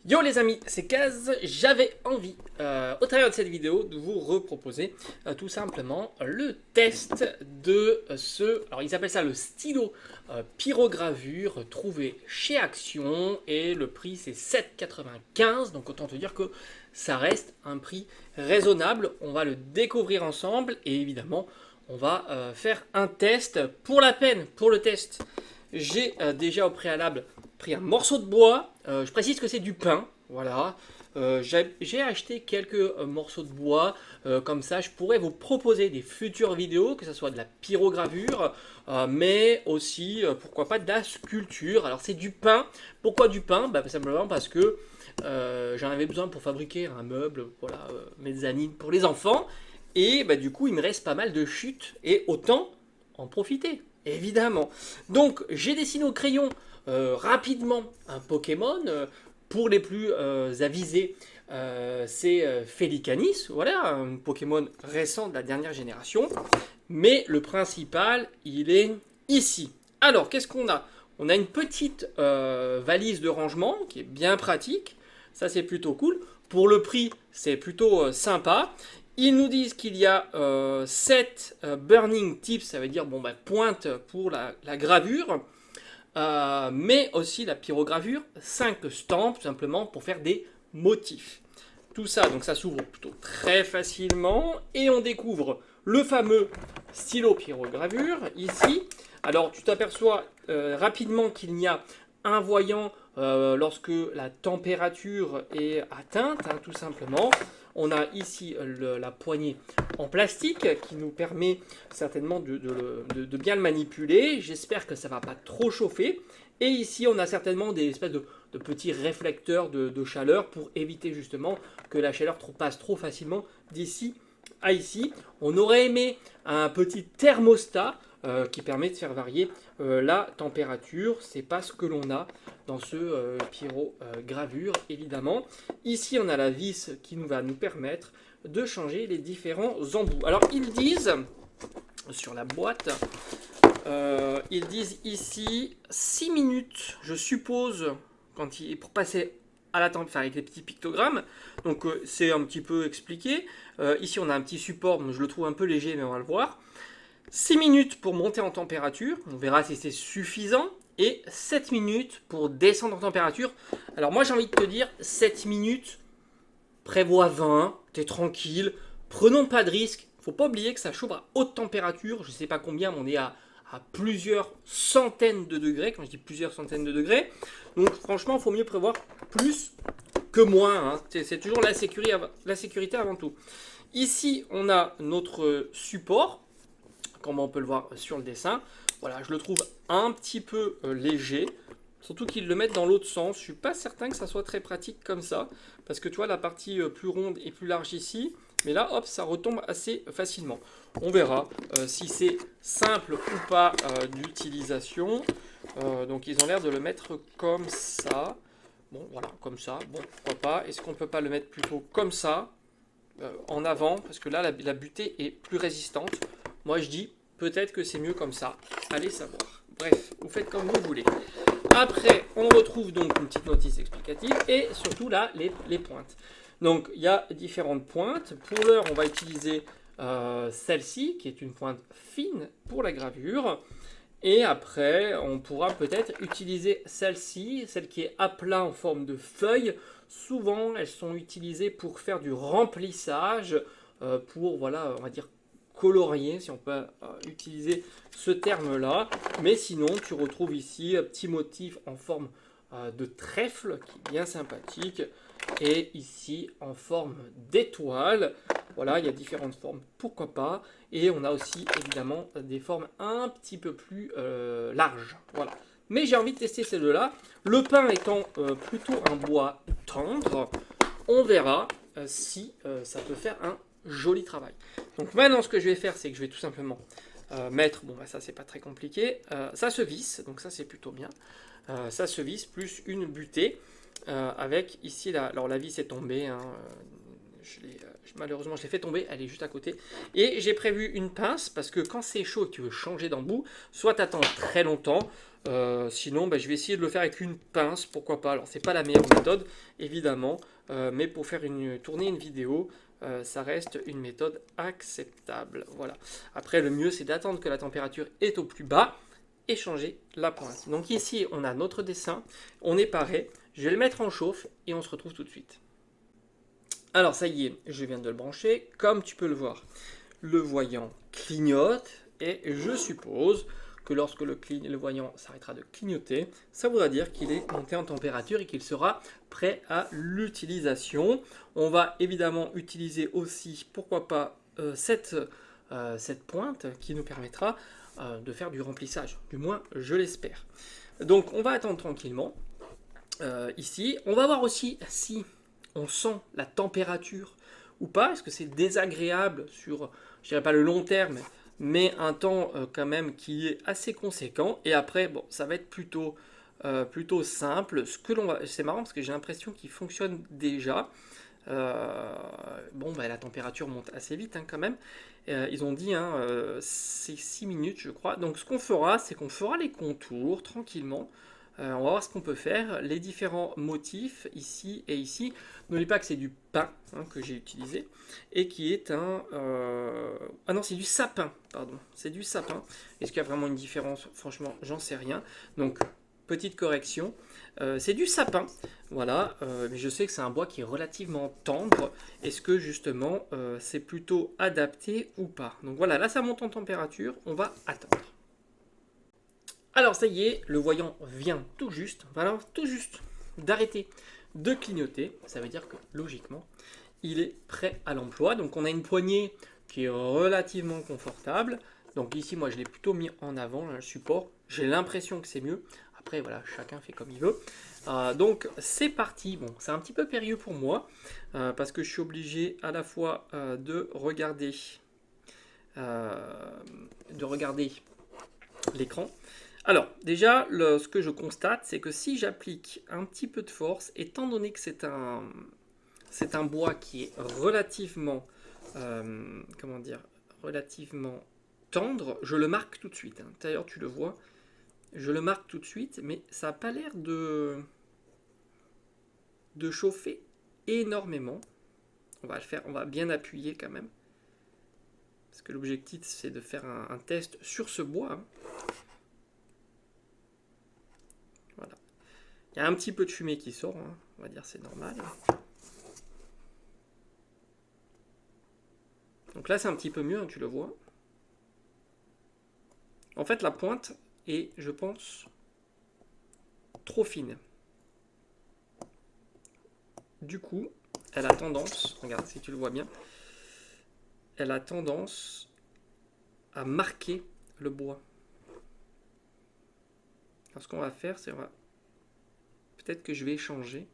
Yo les amis, c'est Kaz. J'avais envie, au travers de cette vidéo, de vous reproposer tout simplement le test de ce... Alors ils appellent ça le stylo pyrogravure trouvé chez Action et le prix c'est 7,95. Donc autant te dire que ça reste un prix raisonnable. On va le découvrir ensemble et évidemment on va faire un test. Pour la peine, pour le test, j'ai déjà au préalable pris un morceau de bois. Je précise que c'est du pain. Voilà. J'ai acheté quelques morceaux de bois. Comme ça, je pourrais vous proposer des futures vidéos, que ce soit de la pyrogravure, mais aussi, pourquoi pas, de la sculpture. Alors, c'est du pain. Pourquoi du pain? Simplement parce que j'en avais besoin pour fabriquer un meuble, voilà, mezzanine pour les enfants. Et du coup, il me reste pas mal de chutes. Et autant en profiter, évidemment. Donc, j'ai dessiné au crayon rapidement un Pokémon. Pour les plus avisés, c'est Felicanis, voilà, un Pokémon récent de la dernière génération. Mais le principal, il est ici. Alors, qu'est-ce qu'on a? On a une petite valise de rangement qui est bien pratique. Ça, c'est plutôt cool. Pour le prix, c'est plutôt sympa. Ils nous disent qu'il y a 7 burning tips, ça veut dire pointe pour la gravure. Mais aussi la pyrogravure, 5 stamps tout simplement pour faire des motifs. Tout ça, donc ça s'ouvre plutôt très facilement et on découvre le fameux stylo pyrogravure ici. Alors tu t'aperçois rapidement qu'il y a un voyant lorsque la température est atteinte, tout simplement. On a ici la poignée en plastique qui nous permet certainement de bien le manipuler. J'espère que ça ne va pas trop chauffer. Et ici, on a certainement des espèces de petits réflecteurs de chaleur pour éviter justement que la chaleur passe trop facilement d'ici à ici. On aurait aimé un petit thermostat qui permet de faire varier la température. C'est pas ce que l'on a dans ce pyrogravure évidemment. Ici on a la vis qui va nous permettre de changer les différents embouts. Alors ils disent sur la boîte, ils disent ici 6 minutes, je suppose, pour passer à la température avec les petits pictogrammes. Donc c'est un petit peu expliqué. Ici on a un petit support, donc je le trouve un peu léger mais on va le voir. 6 minutes pour monter en température, on verra si c'est suffisant, et 7 minutes pour descendre en température. Alors moi j'ai envie de te dire, 7 minutes, prévois 20, t'es tranquille, prenons pas de risques. Faut pas oublier que ça chauffe à haute température, je sais pas combien, mais on est à plusieurs centaines de degrés, quand je dis plusieurs centaines de degrés. Donc franchement, il faut mieux prévoir plus que moins, c'est toujours la sécurité avant tout. Ici, on a notre support, comme on peut le voir sur le dessin. Voilà, je le trouve un petit peu léger, surtout qu'ils le mettent dans l'autre sens. Je suis pas certain que ça soit très pratique comme ça, parce que tu vois la partie plus ronde et plus large ici, mais là hop ça retombe assez facilement. On verra si c'est simple ou pas d'utilisation. Donc ils ont l'air de le mettre comme ça. Bon voilà, comme ça, bon pourquoi pas. Est-ce qu'on peut pas le mettre plutôt comme ça, en avant, parce que là la butée est plus résistante. Moi je dis peut-être que c'est mieux comme ça, allez savoir. Bref, vous faites comme vous voulez. Après, on retrouve donc une petite notice explicative et surtout là, les pointes. Donc il y a différentes pointes. Pour l'heure, on va utiliser celle-ci, qui est une pointe fine pour la gravure. Et après, on pourra peut-être utiliser celle-ci, celle qui est à plat en forme de feuille. Souvent, elles sont utilisées pour faire du remplissage, pour, voilà, on va dire, colorier, si on peut utiliser ce terme-là. Mais sinon, tu retrouves ici un petit motif en forme de trèfle, qui est bien sympathique. Et ici, en forme d'étoile. Voilà, il y a différentes formes, pourquoi pas. Et on a aussi, évidemment, des formes un petit peu plus larges. Voilà. Mais j'ai envie de tester ces deux-là. Le pain étant plutôt un bois tendre, on verra si ça peut faire un joli travail. Donc maintenant, ce que je vais faire, c'est que je vais tout simplement mettre, ça c'est pas très compliqué, ça se visse, donc ça c'est plutôt bien. Ça se visse plus une butée avec ici, alors la vis est tombée, malheureusement, je l'ai fait tomber, elle est juste à côté. Et j'ai prévu une pince, parce que quand c'est chaud et que tu veux changer d'embout, soit tu attends très longtemps, sinon je vais essayer de le faire avec une pince, pourquoi pas. Alors c'est pas la meilleure méthode, évidemment, mais pour faire tourner une vidéo, ça reste une méthode acceptable. Voilà. Après, le mieux, c'est d'attendre que la température est au plus bas et changer la pointe. Donc ici, on a notre dessin, on est paré. Je vais le mettre en chauffe et on se retrouve tout de suite. Alors ça y est, je viens de le brancher. Comme tu peux le voir, le voyant clignote et je suppose que lorsque le voyant s'arrêtera de clignoter, ça voudra dire qu'il est monté en température et qu'il sera prêt à l'utilisation. On va évidemment utiliser aussi, pourquoi pas, cette pointe qui nous permettra de faire du remplissage. Du moins, je l'espère. Donc, on va attendre tranquillement. Ici, on va voir aussi si on sent la température ou pas. Est-ce que c'est désagréable sur, je dirais pas le long terme, mais un temps quand même qui est assez conséquent. Et après, bon, ça va être plutôt simple. C'est marrant parce que j'ai l'impression qu'il fonctionne déjà. La température monte assez vite quand même. Ils ont dit c'est 6 minutes je crois. Donc ce qu'on fera, c'est qu'on fera les contours tranquillement. On va voir ce qu'on peut faire, les différents motifs ici et ici. N'oubliez pas que c'est du pin que j'ai utilisé et qui est ah non, c'est du sapin, pardon. C'est du sapin. Est-ce qu'il y a vraiment une différence? Franchement, j'en sais rien. Donc, petite correction. C'est du sapin, voilà, mais je sais que c'est un bois qui est relativement tendre. Est-ce que justement c'est plutôt adapté ou pas? Donc voilà, là ça monte en température, on va attendre. Alors ça y est, le voyant vient tout juste d'arrêter de clignoter. Ça veut dire que logiquement, il est prêt à l'emploi. Donc on a une poignée qui est relativement confortable. Donc ici, moi je l'ai plutôt mis en avant, le support. J'ai l'impression que c'est mieux. Après, voilà, chacun fait comme il veut. Donc c'est parti. Bon, c'est un petit peu périlleux pour moi parce que je suis obligé à la fois de regarder l'écran. Alors, déjà, ce que je constate, c'est que si j'applique un petit peu de force, étant donné que c'est un bois qui est relativement, relativement tendre, je le marque tout de suite. D'ailleurs, tu le vois, je le marque tout de suite, mais ça n'a pas l'air de chauffer énormément. On va le faire, on va bien appuyer quand même. Parce que l'objectif, c'est de faire un test sur ce bois. Voilà. Il y a un petit peu de fumée qui sort, on va dire c'est normal. Donc là, c'est un petit peu mieux, tu le vois. En fait, la pointe est, je pense, trop fine. Du coup, elle a tendance, regarde si tu le vois bien, elle a tendance à marquer le bois. Alors, ce qu'on va faire, c'est peut-être que je vais changer.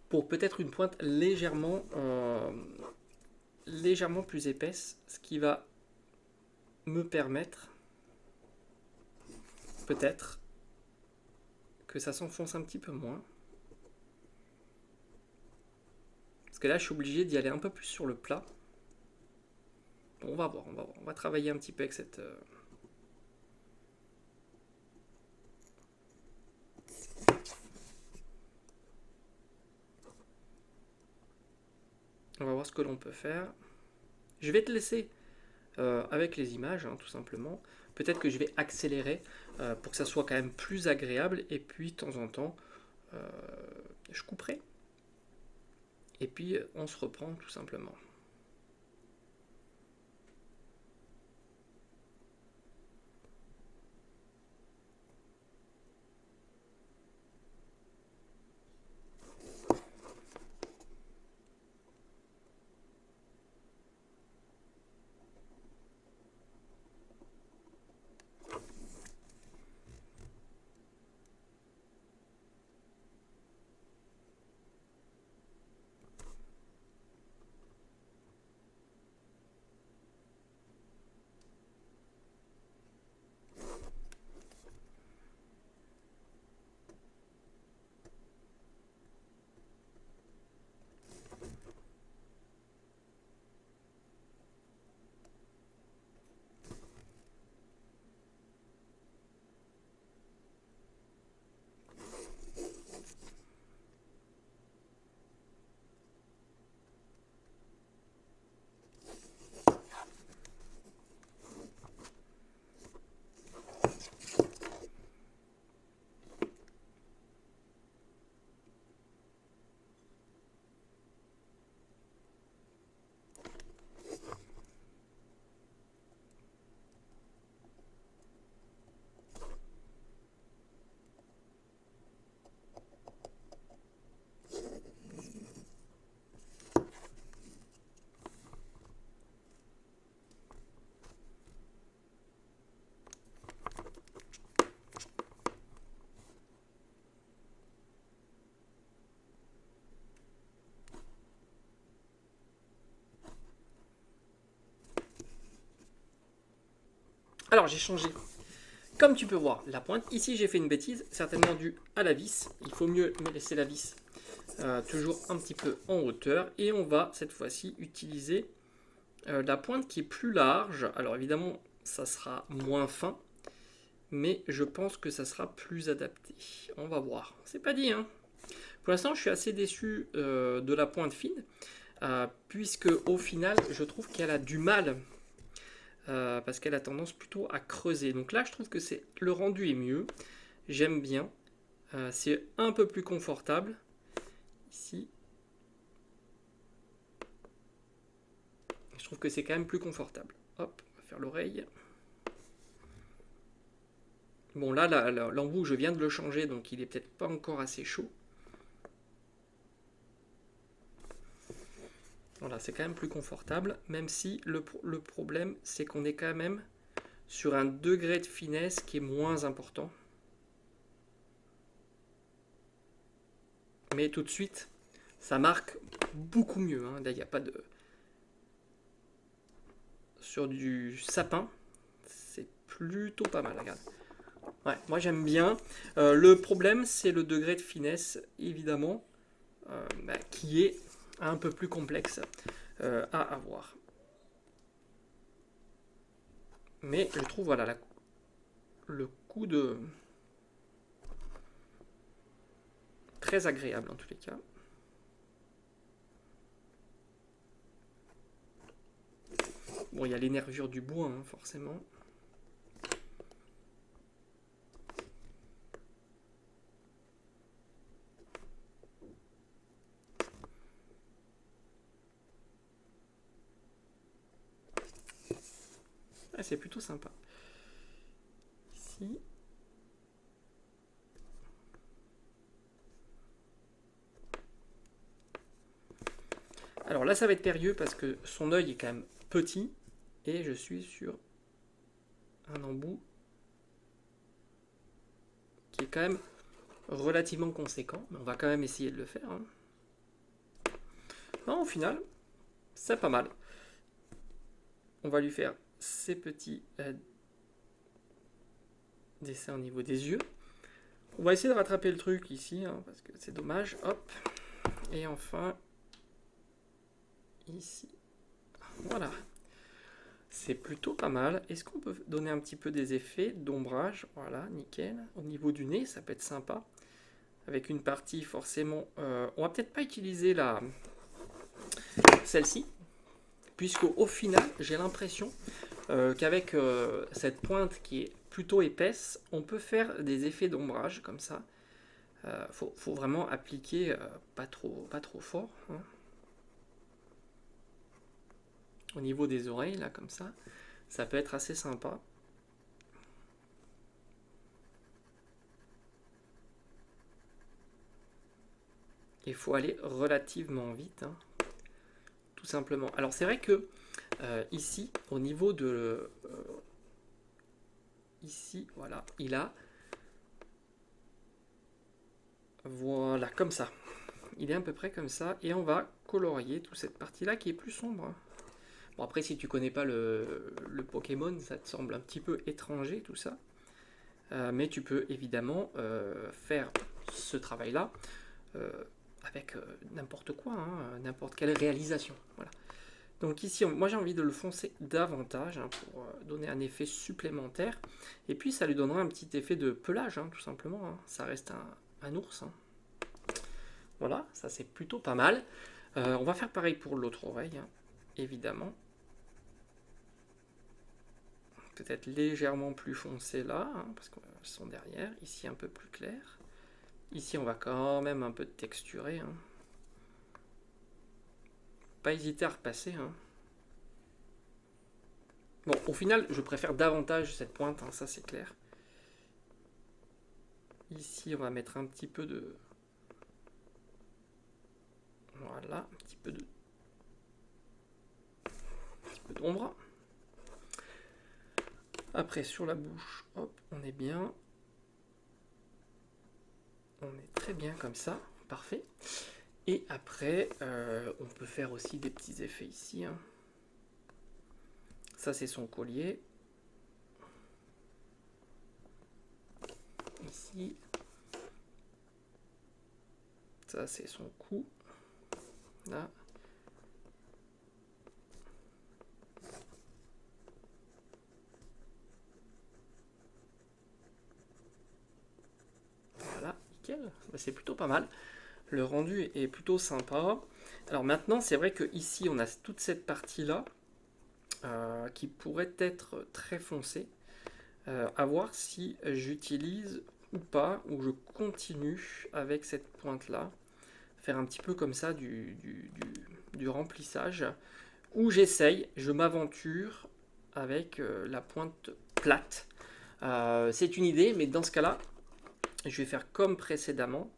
Pour peut-être une pointe légèrement plus épaisse, ce qui va me permettre peut-être que ça s'enfonce un petit peu moins. Parce que là, je suis obligé d'y aller un peu plus sur le plat. Bon, on va voir. On va travailler un petit peu avec cette... On va voir ce que l'on peut faire. Je vais te laisser avec les images, tout simplement. Peut-être que je vais accélérer pour que ça soit quand même plus agréable. Et puis, de temps en temps, je couperai. Et puis, on se reprend tout simplement. Alors j'ai changé, comme tu peux voir, la pointe. Ici j'ai fait une bêtise, certainement due à la vis. Il faut mieux me laisser la vis toujours un petit peu en hauteur. Et on va cette fois-ci utiliser la pointe qui est plus large. Alors évidemment ça sera moins fin, mais je pense que ça sera plus adapté. On va voir, c'est pas dit hein. Pour l'instant je suis assez déçu de la pointe fine, puisque au final je trouve qu'elle a du mal, parce qu'elle a tendance plutôt à creuser. Donc là je trouve que le rendu est mieux, j'aime bien, c'est un peu plus confortable. Ici, je trouve que c'est quand même plus confortable. Hop, on va faire l'oreille. Bon là, l'embout, je viens de le changer, donc il est peut-être pas encore assez chaud. Voilà, c'est quand même plus confortable, même si le problème, c'est qu'on est quand même sur un degré de finesse qui est moins important. Mais tout de suite, ça marque beaucoup mieux. Hein. Là, il n'y a pas de... Sur du sapin, c'est plutôt pas mal, regarde. Ouais, moi j'aime bien. Le problème, c'est le degré de finesse, évidemment, qui est un peu plus complexe à avoir. Mais je trouve, voilà, le coup de... très agréable en tous les cas. Bon, il y a les nervures du bois, hein, forcément. Ah, c'est plutôt sympa. Ici. Alors là, ça va être périlleux parce que son œil est quand même petit. Et je suis sur un embout qui est quand même relativement conséquent. Mais on va quand même essayer de le faire. Hein. Non, au final, c'est pas mal. On va lui faire ces petits dessins au niveau des yeux. On va essayer de rattraper le truc ici, hein, parce que c'est dommage. Hop. Et enfin, ici. Voilà. C'est plutôt pas mal. Est-ce qu'on peut donner un petit peu des effets d'ombrage? Voilà, nickel. Au niveau du nez, ça peut être sympa. Avec une partie forcément... on va peut-être pas utiliser celle-ci. Puisqu'au final, j'ai l'impression qu'avec cette pointe qui est plutôt épaisse, on peut faire des effets d'ombrage comme ça. Faut vraiment appliquer pas trop fort. Hein. Au niveau des oreilles, là, comme ça peut être assez sympa. Il faut aller relativement vite, hein, tout simplement. Alors c'est vrai que ici, au niveau de... ici, voilà, il a... Voilà, comme ça. Il est à peu près comme ça. Et on va colorier toute cette partie-là qui est plus sombre. Bon, après, si tu connais pas le Pokémon, ça te semble un petit peu étranger, tout ça. Mais tu peux évidemment faire ce travail-là avec n'importe quoi, hein, n'importe quelle réalisation. Voilà. Donc ici, moi j'ai envie de le foncer davantage hein, pour donner un effet supplémentaire. Et puis ça lui donnera un petit effet de pelage, hein, tout simplement. Hein. Ça reste un ours. Hein. Voilà, ça c'est plutôt pas mal. On va faire pareil pour l'autre oreille, hein, évidemment. Peut-être légèrement plus foncé là, hein, parce qu'ils sont derrière. Ici un peu plus clair. Ici on va quand même un peu texturer. Hein. Pas hésiter à repasser. Hein. Bon, au final, je préfère davantage cette pointe, hein, ça c'est clair. Ici, on va mettre un petit peu de... Voilà, un petit peu d'ombre. Après, sur la bouche, hop, on est bien. On est très bien comme ça, parfait. Et après, on peut faire aussi des petits effets ici. Hein. Ça, c'est son collier. ici. Ça, c'est son cou. Là. Voilà, nickel. C'est plutôt pas mal. Le rendu est plutôt sympa. Alors maintenant, c'est vrai que ici, on a toute cette partie-là qui pourrait être très foncée. À voir si j'utilise ou pas, ou je continue avec cette pointe-là. Faire un petit peu comme ça du remplissage. Ou j'essaye, je m'aventure avec la pointe plate. C'est une idée, mais dans ce cas-là, je vais faire comme précédemment.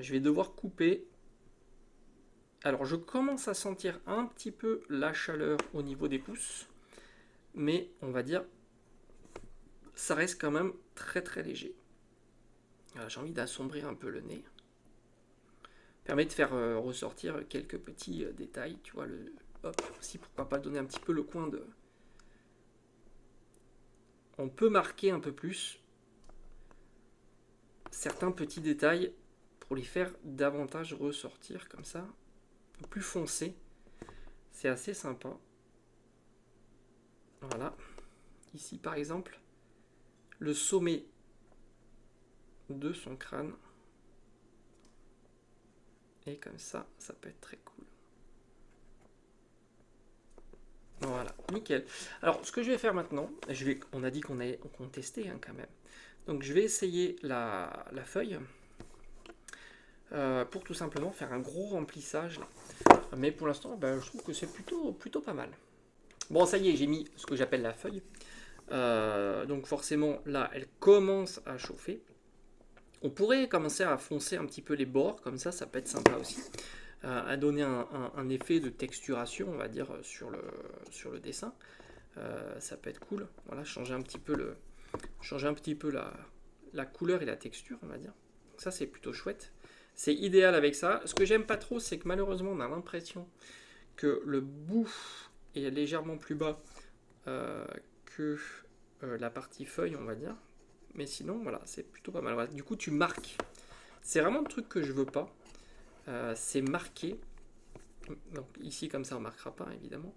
Je vais devoir couper. Alors je commence à sentir un petit peu la chaleur au niveau des pouces, mais on va dire ça reste quand même très très léger. J'ai envie d'assombrir un peu le nez. Permet de faire ressortir quelques petits détails, tu vois, hop, aussi pourquoi pas donner un petit peu le coin de... On peut marquer un peu plus certains petits détails pour les faire davantage ressortir comme ça, un peu plus foncé. C'est assez sympa. Voilà. Ici par exemple, le sommet de son crâne. Et comme ça, ça peut être très cool. Voilà, nickel. Alors, ce que je vais faire maintenant, on a dit qu'on testait quand même. Donc, je vais essayer la feuille pour tout simplement faire un gros remplissage. Mais pour l'instant, je trouve que c'est plutôt pas mal. Bon, ça y est, j'ai mis ce que j'appelle la feuille. Donc, forcément, là, elle commence à chauffer. On pourrait commencer à foncer un petit peu les bords, comme ça peut être sympa aussi. À donner un effet de texturation, on va dire, sur le dessin. Ça peut être cool. Voilà, changer un petit peu la couleur et la texture, on va dire. Donc ça, c'est plutôt chouette. C'est idéal avec ça. Ce que j'aime pas trop, c'est que malheureusement, on a l'impression que le bout est légèrement plus bas que la partie feuille, on va dire. Mais sinon, voilà, c'est plutôt pas mal. Voilà. Du coup, tu marques. C'est vraiment le truc que je veux pas. C'est marquer. Donc ici, comme ça, on marquera pas, évidemment.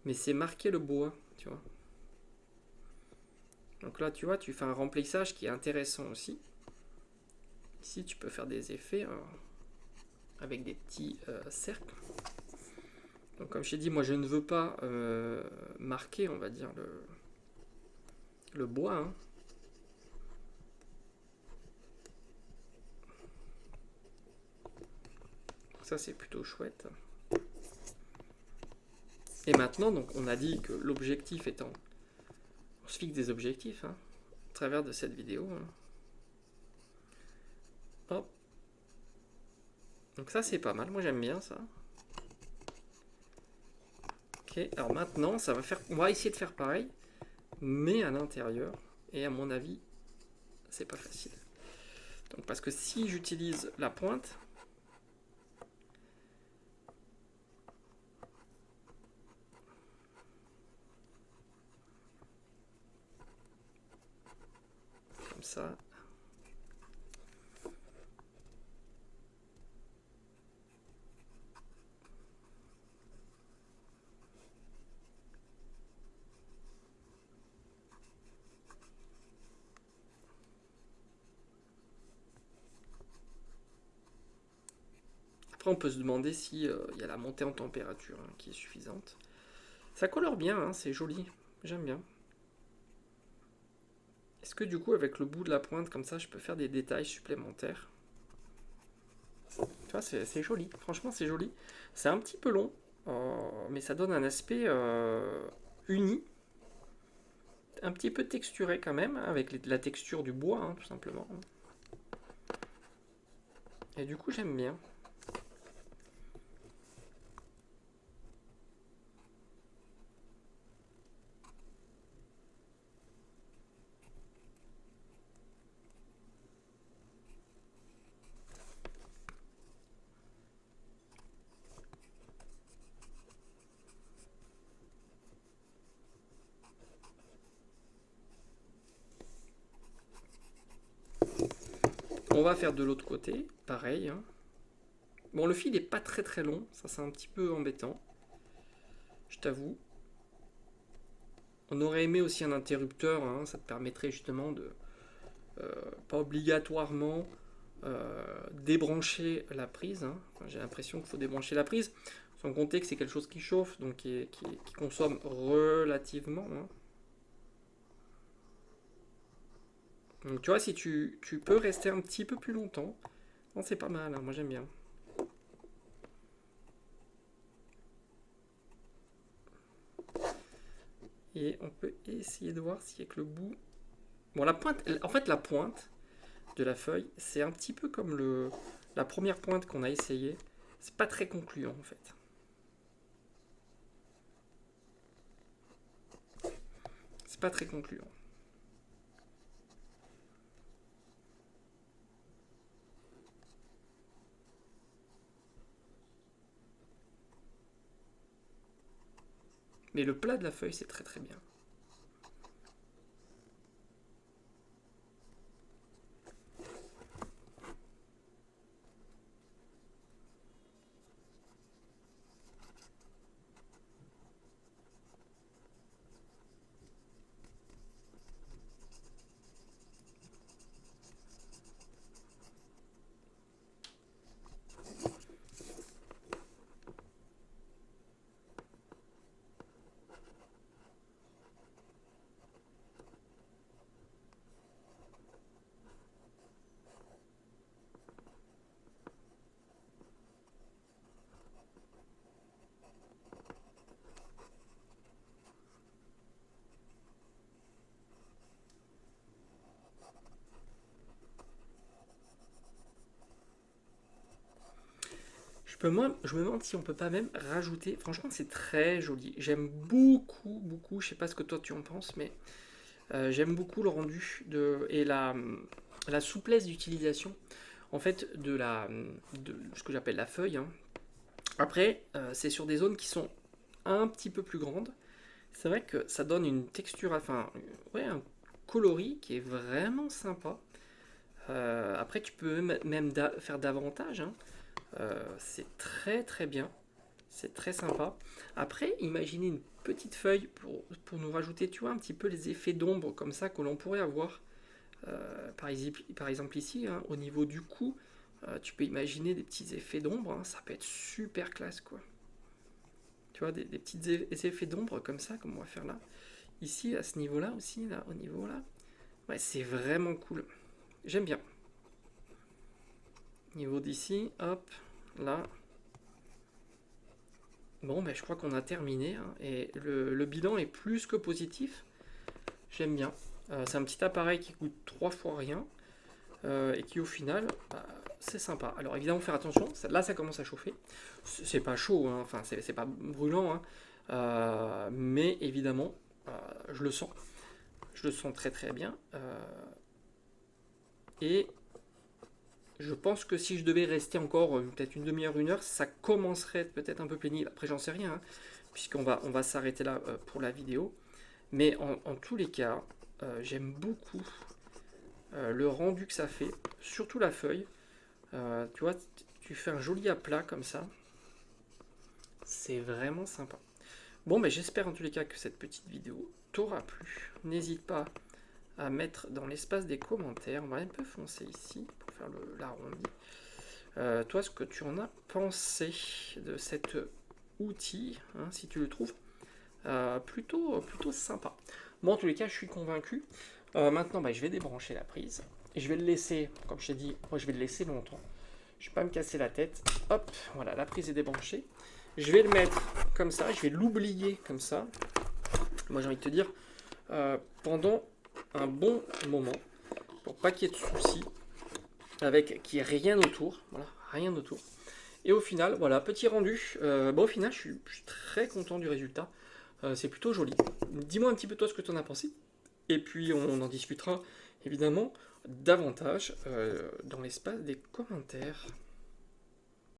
Mais c'est marquer le bois, tu vois. Donc là, tu vois, tu fais un remplissage qui est intéressant aussi. Ici, tu peux faire des effets avec des petits cercles. Donc comme je t'ai dit, moi, je ne veux pas marquer, on va dire, le bois, hein. Ça, c'est plutôt chouette. Et maintenant, donc, on a dit que l'objectif étant... On se fixe des objectifs, hein, au travers de cette vidéo. Hein. Hop. Donc ça, c'est pas mal. Moi, j'aime bien ça. Ok, alors maintenant, on va essayer de faire pareil, mais à l'intérieur. Et à mon avis, c'est pas facile. Donc, parce que si j'utilise la pointe... ça. Après, on peut se demander si y a la montée en température qui est suffisante. Ça colore bien, hein, c'est joli. J'aime bien. Est-ce que du coup, avec le bout de la pointe, comme ça, je peux faire des détails supplémentaires? Tu vois, c'est joli. Franchement, c'est joli. C'est un petit peu long, mais ça donne un aspect uni. Un petit peu texturé quand même, avec la texture du bois, hein, tout simplement. Et du coup, j'aime bien. On va faire de l'autre côté, pareil. Hein. Bon, le fil n'est pas très très long, ça c'est un petit peu embêtant, je t'avoue. On aurait aimé aussi un interrupteur, hein, ça te permettrait justement de, pas obligatoirement débrancher la prise. Hein. Enfin, j'ai l'impression qu'il faut débrancher la prise, sans compter que c'est quelque chose qui chauffe, donc qui consomme relativement. Hein. Donc tu vois, si tu peux rester un petit peu plus longtemps, c'est pas mal, hein, moi j'aime bien. Et on peut essayer de voir si avec le bout... Bon, la pointe, en fait la pointe de la feuille, c'est un petit peu comme la première pointe qu'on a essayé. C'est pas très concluant en fait. C'est pas très concluant. Mais le plat de la feuille, c'est très très bien. Je me demande si on peut pas même rajouter. Franchement, c'est très joli. J'aime beaucoup, beaucoup. Je sais pas ce que toi tu en penses, mais j'aime beaucoup le rendu et la souplesse d'utilisation en fait de ce que j'appelle la feuille. Hein. Après, c'est sur des zones qui sont un petit peu plus grandes. C'est vrai que ça donne une texture, enfin, ouais, un coloris qui est vraiment sympa. Après, tu peux même faire davantage. Hein. C'est très très bien. C'est très sympa. Après, imaginez une petite feuille pour nous rajouter, tu vois, un petit peu les effets d'ombre comme ça que l'on pourrait avoir. Par exemple ici, hein, au niveau du cou, tu peux imaginer des petits effets d'ombre. Hein, ça peut être super classe, quoi. Tu vois, des petits effets d'ombre comme ça, comme on va faire là. Ici, à ce niveau-là aussi, là, au niveau là. Ouais, c'est vraiment cool. J'aime bien. Niveau d'ici, hop, là. Bon, ben, je crois qu'on a terminé. Hein, et le bilan est plus que positif. J'aime bien. C'est un petit appareil qui coûte 3 fois rien. Et qui au final, c'est sympa. Alors évidemment, faire attention. Là, ça commence à chauffer. C'est pas chaud, hein, enfin, c'est pas brûlant. Hein, mais évidemment, je le sens. Je le sens très très bien. Et je pense que si je devais rester encore peut-être une demi-heure, une heure, ça commencerait peut-être un peu pénible. Après, j'en sais rien, hein, puisqu'on va s'arrêter là pour la vidéo. Mais en tous les cas, j'aime beaucoup le rendu que ça fait, surtout la feuille. Tu vois, tu fais un joli aplat comme ça. C'est vraiment sympa. Bon, mais j'espère en tous les cas que cette petite vidéo t'aura plu. N'hésite pas à mettre dans l'espace des commentaires. On va un peu foncer ici pour faire l'arrondi. Toi, ce que tu en as pensé de cet outil, hein, si tu le trouves plutôt sympa. Bon, en tous les cas, je suis convaincu. Maintenant, je vais débrancher la prise. Et je vais le laisser, comme je t'ai dit, moi je vais le laisser longtemps. Je ne vais pas me casser la tête. Hop, voilà, la prise est débranchée. Je vais le mettre comme ça, je vais l'oublier comme ça. Moi j'ai envie de te dire, pendant un bon moment, pour pas qu'il y ait de soucis, avec qu'il n'y ait rien autour. Voilà, rien autour. Et au final, voilà, petit rendu. Au final, je suis très content du résultat. C'est plutôt joli. Dis-moi un petit peu toi ce que tu en as pensé. Et puis on en discutera évidemment davantage dans l'espace des commentaires.